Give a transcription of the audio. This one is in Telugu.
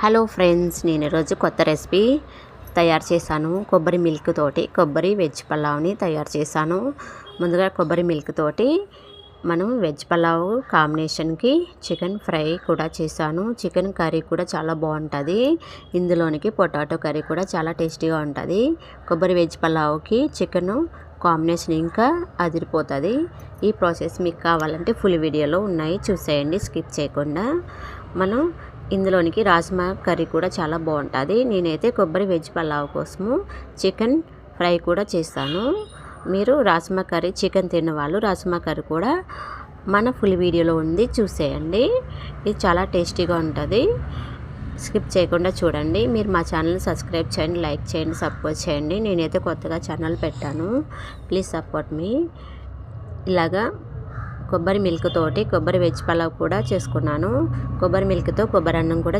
హలో ఫ్రెండ్స్, నేను ఈరోజు కొత్త రెసిపీ తయారు చేశాను. కొబ్బరి మిల్క్ తోటి కొబ్బరి వెజ్ పలావ్ని తయారు చేశాను. ముందుగా కొబ్బరి మిల్క్ తోటి మనం వెజ్ పలావ్ కాంబినేషన్కి చికెన్ ఫ్రై కూడా చేశాను. చికెన్ కర్రీ కూడా చాలా బాగుంటుంది. ఇందులోనికి పొటాటో కర్రీ కూడా చాలా టేస్టీగా ఉంటుంది. కొబ్బరి వెజ్ పలావ్కి చికెన్ కాంబినేషన్ ఇంకా అదిరిపోతుంది. ఈ ప్రాసెస్ మీకు కావాలంటే ఫుల్ వీడియోలో ఉన్నాయి, చూసేయండి స్కిప్ చేయకుండా. మనం ఇందులోనికి రాజ్మా కర్రీ కూడా చాలా బాగుంటుంది. నేనైతే కొబ్బరి వెజ్ పలావ్ కోసము చికెన్ ఫ్రై కూడా చేస్తాను. మీరు రాజ్మా కర్రీ చికెన్ తిన్న వాళ్ళు రాజ్మా కర్రీ కూడా మన ఫుల్ వీడియోలో ఉంది, చూసేయండి. ఇది చాలా టేస్టీగా ఉంటుంది. స్కిప్ చేయకుండా చూడండి. మీరు మా ఛానల్ని సబ్స్క్రైబ్ చేయండి, లైక్ చేయండి, సపోర్ట్ చేయండి. నేనైతే కొత్తగా ఛానల్ పెట్టాను, ప్లీజ్ సపోర్ట్ మీ. ఇలాగా కొబ్బరి మిల్క్ తోటి కొబ్బరి వెజ్ పలావ్ కూడా చేసుకున్నాను. కొబ్బరి మిల్క్తో కొబ్బరి అన్నం కూడా